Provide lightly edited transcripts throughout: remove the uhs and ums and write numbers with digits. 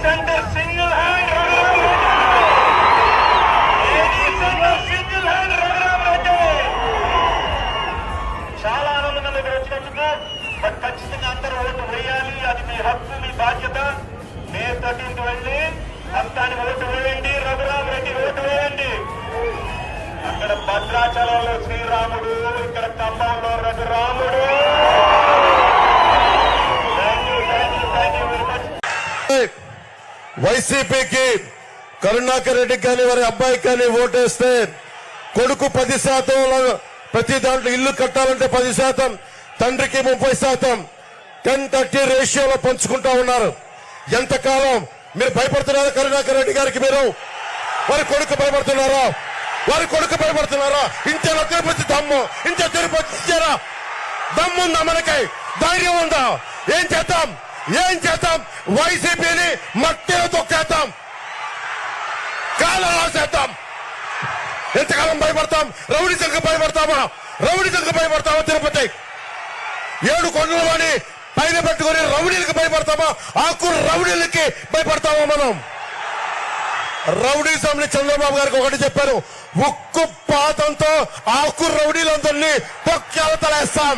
Centre single hand single hand Raghurama Reddy. చాలా ఆనందంగా ఇక్కడ వచ్చినందుకు. బట్ ఖచ్చితంగా అందరూ ఓటు వేయాలి, అది మీ హక్కు, మీ బాధ్యత. మే 13కి వెళ్ళి మొత్తానికి ఓటు వేయండి, రఘురామరెడ్డి ఓటు వేయండి. అక్కడ భద్రాచలంలో శ్రీరాముడు, ఇక్కడ ఖమ్మంలో రఘురాముడు. వైసీపీకి కరుణాకర్ రెడ్డికి కానీ వారి అబ్బాయికి కానీ ఓటేస్తే కొడుకు 10%, ప్రతి దాంట్లో ఇల్లు కట్టాలంటే 10%, తండ్రికి 30%, 10-30 రేషియోలో పంచుకుంటా ఉన్నారు. ఎంతకాలం మీరు భయపడుతున్నారా కరుణాకర్ రెడ్డి గారికి? మీరు వారి కొడుకు భయపడుతున్నారా? వారి కొడుకు భయపడుతున్నారా? ఇంతేనా తిరుపతి దమ్ము? ఇంతే తిరుపతి ఇచ్చారా? దమ్ముందా మనకై? ధైర్యం ఉందా? ఏం చేద్దాం? వైసీపీని మట్టిలో తొక్కేద్దాం, కాలంలో చేద్దాం. ఎంతకాలం భయపడతాం? రౌడీజంకి భయపడతామా? తిరుపతి 7 కొండల వాడిని పైన పెట్టుకుని రౌడీలకు భయపడతామా? ఆకు రౌడీలకి భయపడతామా మనం? రౌడీజంని చంద్రబాబు గారికి ఒకటి చెప్పారు, ఉక్కు పాతంతో ఆకు రౌడీలందరినీ తొక్కేస్తాం.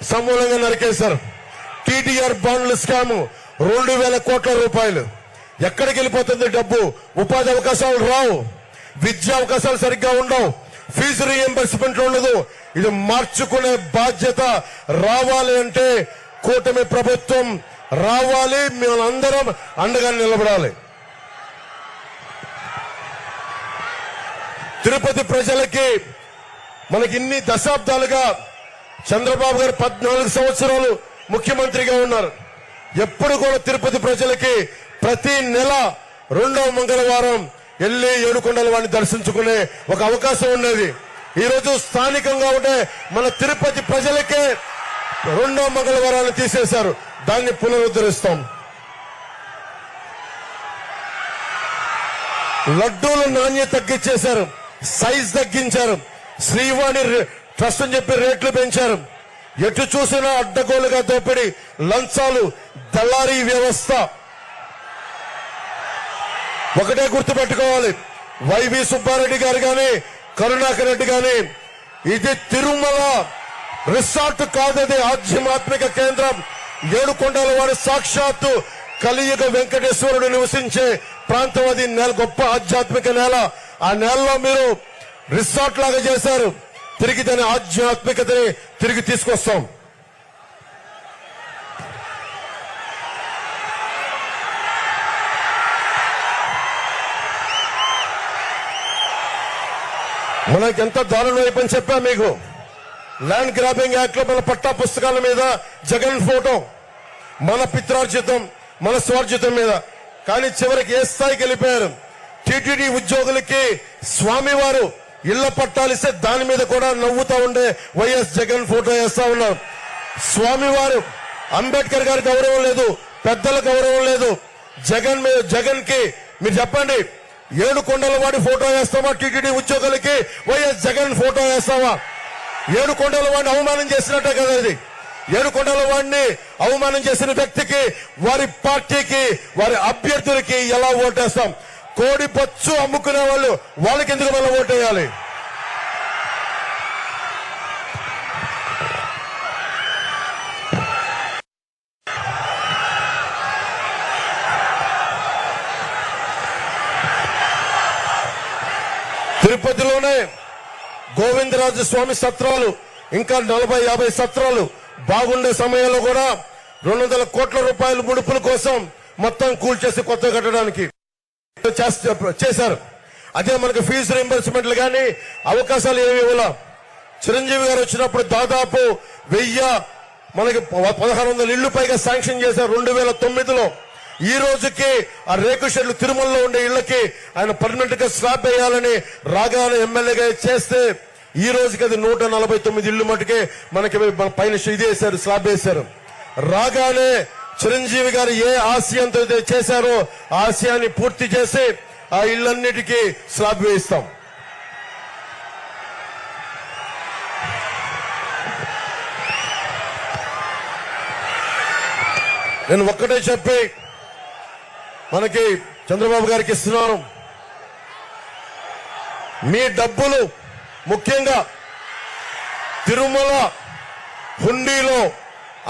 సమూలంగా నరికేశారు. టీటీఆర్ బాండ్ల స్కామ్ 2,000 కోట్ల రూపాయలు. ఎక్కడికి వెళ్ళిపోతుంది డబ్బు? ఉపాధి అవకాశాలు రావు, విద్యా అవకాశాలు సరిగ్గా ఉండవు, ఫీజు రీఎంబర్స్మెంట్ ఉండదు. ఇది మార్చుకునే బాధ్యత రావాలి అంటే కూటమి ప్రభుత్వం రావాలి, మేమందరం అండగా నిలబడాలి. తిరుపతి ప్రజలకి మనకి ఇన్ని దశాబ్దాలుగా చంద్రబాబు గారు 14 సంవత్సరాలు ముఖ్యమంత్రిగా ఉన్నారు. ఎప్పుడు కూడా తిరుపతి ప్రజలకి ప్రతి నెల 2వ మంగళవారం వెళ్లి ఏడుకొండల వాడిని దర్శించుకునే ఒక అవకాశం ఉండేది. ఈ రోజు స్థానికంగా ఉండే మన తిరుపతి ప్రజలకే 2వ మంగళవారాన్ని తీసేశారు. దాన్ని పునరుద్ధరిస్తాం. లడ్డూల నాణ్యత తగ్గించేశారు, సైజ్ తగ్గించారు, శ్రీవాణి ట్రస్ట్ అని చెప్పి రేట్లు పెంచారు. ఎటు చూసినా అడ్డగోలుగా దోపిడి, లంచాలు, దళారీ వ్యవస్థ. ఒకటే గుర్తుపెట్టుకోవాలి, వైవి సుబ్బారెడ్డి గారు గాని కరుణాకర్ రెడ్డి గాని, ఇది తిరుమల రిసార్ట్ కాదది ఆధ్యాత్మిక కేంద్రం. ఏడుకొండల వారి సాక్షాత్తు కలియుగ వెంకటేశ్వరుడు నివసించే ప్రాంతం అది. గొప్ప ఆధ్యాత్మిక నేల. ఆ నేలలో మీరు రిసార్ట్ లాగా చేశారు. తిరిగి దాని ఆధ్యాత్మికతని తిరిగి తీసుకొస్తాం. మనకి ఎంత దారుణం అయిపోయింది చెప్పా మీకు. ల్యాండ్ గ్రాబింగ్ యాక్ట్ లో మన పట్టా పుస్తకాల మీద జగన్ ఫోటో, మన పిత్రార్జితం, మన స్వార్జితం మీద. కానీ చివరికి ఏ స్థాయికి వెళ్ళిపోయారు? టీటీడీ ఉద్యోగులకి స్వామివారు ఇళ్ల పట్టాలిస్తే దాని మీద కూడా నవ్వుతా ఉండే వైఎస్ జగన్ ఫోటో వేస్తా ఉన్నారు. స్వామివారు, అంబేద్కర్ గారి గౌరవం లేదు, పెద్దల గౌరవం లేదు. జగన్ కి మీరు చెప్పండి, ఏడుకొండల వాడి ఫోటో వేస్తావా? టీటీడీ ఉద్యోగులకి వైఎస్ జగన్ ఫోటో వేస్తావా? ఏడుకొండల వాడిని అవమానం చేసినట్టే కదా ఇది. ఏడుకొండల వాడిని అవమానం చేసిన వ్యక్తికి, వారి పార్టీకి, వారి అభ్యర్థులకి ఎలా ఓటేస్తాం? కోడి పచ్చు అమ్ముకునే వాళ్ళు, వాళ్ళకి ఎందుకు మనం ఓటేయాలి? తిరుపతిలోనే గోవిందరాజు స్వామి సత్రాలు, ఇంకా 40-50 సత్రాలు బాగుండే సమయంలో కూడా 200 కోట్ల రూపాయల ముడుపుల కోసం మొత్తం కూల్చేసి కొత్త కట్టడానికి చేశారు. అదే మనకు ఫీజు రీంబర్స్మెంట్లు కానీ అవకాశాలు ఏమి ఇవ్వాల. చిరంజీవి గారు వచ్చినప్పుడు దాదాపు 1000 మనకి 1600 ఇళ్లు పైగా శాంక్షన్ చేశారు 2009లో. ఈ రోజుకి ఆ రేకు షెడ్లు తిరుమలలో ఉండే ఇళ్లకి ఆయన పర్మనెంట్ గా స్లాబ్ వేయాలని రాగానే ఎమ్మెల్యేగా చేస్తే ఈ రోజుకి అది 149 ఇళ్లు మటుకే మనకి పైన ఇది వేశారు, స్లాబ్ వేశారు. రాగానే చిరంజీవి గారు ఏ ఆశయంతో చేశారో ఆ ఆశయాన్ని పూర్తి చేసి ఆ ఇళ్లన్నిటికీ స్లాబ్ వేయిస్తాం. నేను ఒక్కటే చెప్పి మనకి చంద్రబాబు గారికి ఇస్తున్నాను. మీ డబ్బులు ముఖ్యంగా తిరుమల హుండీలో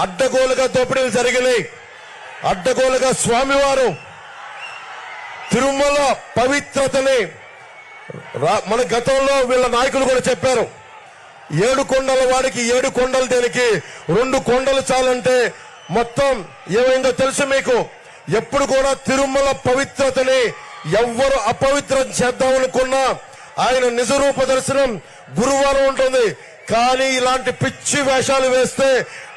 అడ్డగోలుగా దోపిడీలు జరిగినాయి. అడ్డగోలుగా స్వామివారు తిరుమల పవిత్రతని మన గతంలో వీళ్ళ నాయకులు కూడా చెప్పారు. 7 కొండల వాడికి 7 కొండలు దేనికి, 2 కొండలు చాలంటే మొత్తం ఏమైందో తెలుసు మీకు. ఎప్పుడు కూడా తిరుమల పవిత్రతని ఎవ్వరు అపవిత్రం చేద్దామనుకున్నా ఆయన నిజరూప దర్శనం గురువారం ఉంటుంది. కానీ ఇలాంటి పిచ్చి వేషాలు వేస్తే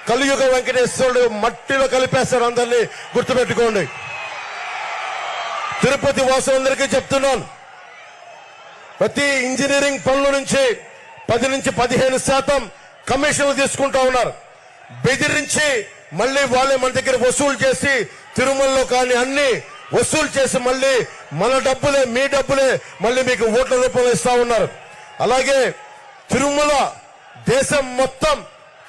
కలియుగ వెంకటేశ్వరుడు మట్టిలో కలిపేస్తాడు. అందరినీ గుర్తుపెట్టుకోండి. తిరుపతి వాసులందరికీ చెప్తున్నాను, ప్రతి ఇంజనీరింగ్ పనుల నుంచి 10 నుంచి 15% కమిషన్లు తీసుకుంటా ఉన్నారు. బెదిరించి మళ్ళీ వాళ్ళే మన దగ్గర వసూలు చేసి తిరుమలలో కానీ అన్ని వసూలు చేసి మళ్ళీ మన డబ్బులే మీ డబ్బులే మళ్ళీ మీకు ఓట్ల రూపంలో ఇస్తా ఉన్నారు. అలాగే తిరుమల దేశం మొత్తం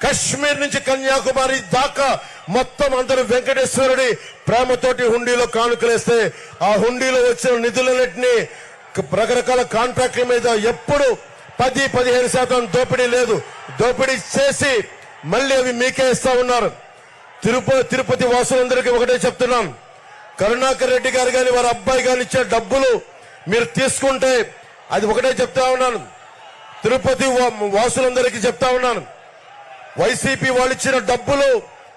కశ్మీర్ నుంచి కన్యాకుమారి దాకా మొత్తం అందరూ వెంకటేశ్వరుడి ప్రేమతోటి హుండీలో కానుకలేస్తే ఆ హుండీలో వచ్చిన నిధులన్నింటినీ రకరకాల కాంట్రాక్ట్ల మీద ఎప్పుడు 10-15% దోపిడీ లేదు. దోపిడీ చేసి మళ్ళీ అవి మీకే ఇస్తా ఉన్నారు. తిరుపతి వాసులందరికీ ఒకటే చెప్తున్నాం, కరుణాకర్ రెడ్డి గారు గాని వారి అబ్బాయి గాని ఇచ్చే డబ్బులు మీరు తీసుకుంటే అది ఒకటే చెప్తా ఉన్నాను. తిరుపతి వాసులందరికీ చెప్తా ఉన్నాను, వైసీపీ వాళ్ళు ఇచ్చిన డబ్బులు